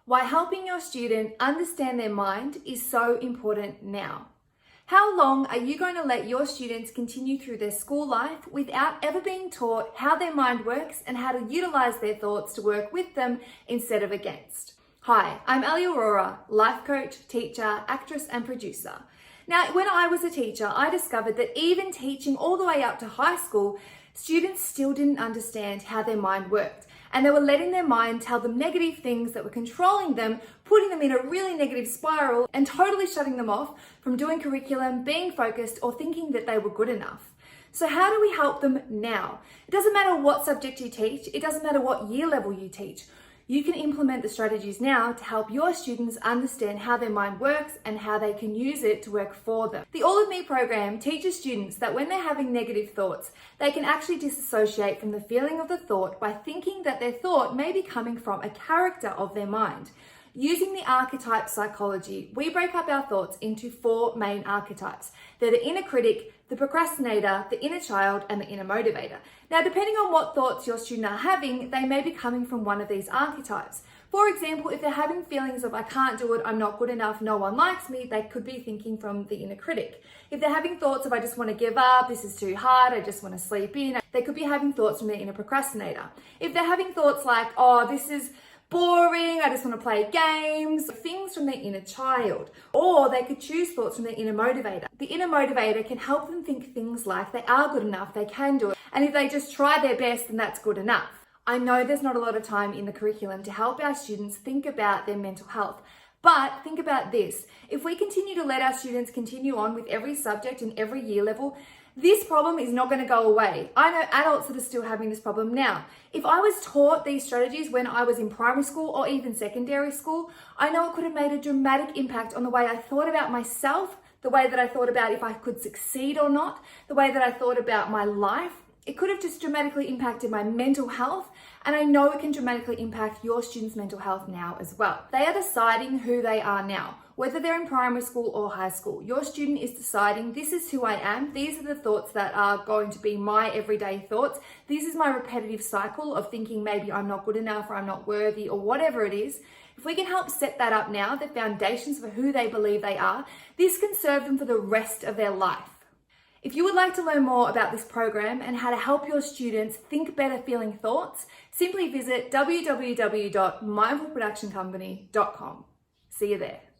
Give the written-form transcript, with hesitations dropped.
Why helping your student understand their mind is so important now. How long are you going to let your students continue through their school life without ever being taught how their mind works and how to utilize their thoughts to work with them instead of against? Hi, I'm Ali Aurora, life coach, teacher, actress, and producer. Now, when I was a teacher, I discovered that even teaching all the way up to high school, students still didn't understand how their mind worked. And they were letting their mind tell them negative things that were controlling them, putting them in a really negative spiral and totally shutting them off from doing curriculum, being focused, or thinking that they were good enough. So how do we help them now? It doesn't matter what subject you teach. It doesn't matter what year level you teach. You can implement the strategies now to help your students understand how their mind works and how they can use it to work for them. The All of Me program teaches students that when they're having negative thoughts, they can actually disassociate from the feeling of the thought by thinking that their thought may be coming from a character of their mind. Using the archetype psychology, we break up our thoughts into 4 main archetypes. They're the inner critic, the procrastinator, the inner child, and the inner motivator. Now, depending on what thoughts your student are having, they may be coming from one of these archetypes. For example, if they're having feelings of I can't do it, I'm not good enough, no one likes me, they could be thinking from the inner critic. If they're having thoughts of I just want to give up, this is too hard, I just want to sleep in, they could be having thoughts from the inner procrastinator. If they're having thoughts like, oh, this is boring, I just want to play games, things from their inner child. Or they could choose thoughts from their inner motivator. The inner motivator can help them think things like they are good enough, they can do it, and if they just try their best, then that's good enough. I know there's not a lot of time in the curriculum to help our students think about their mental health, but think about this. If we continue to let our students continue on with every subject and every year level, this problem is not going to go away. I know adults that are still having this problem now. If I was taught these strategies when I was in primary school or even secondary school, I know it could have made a dramatic impact on the way I thought about myself, the way that I thought about if I could succeed or not, the way that I thought about my life. It could have just dramatically impacted my mental health, and I know it can dramatically impact your students' mental health now as well. They are deciding who they are now, whether they're in primary school or high school. Your student is deciding, this is who I am, these are the thoughts that are going to be my everyday thoughts, this is my repetitive cycle of thinking maybe I'm not good enough or I'm not worthy or whatever it is. If we can help set that up now, the foundations for who they believe they are, this can serve them for the rest of their life. If you would like to learn more about this program and how to help your students think better feeling thoughts, simply visit www.mindfulproductioncompany.com. See you there.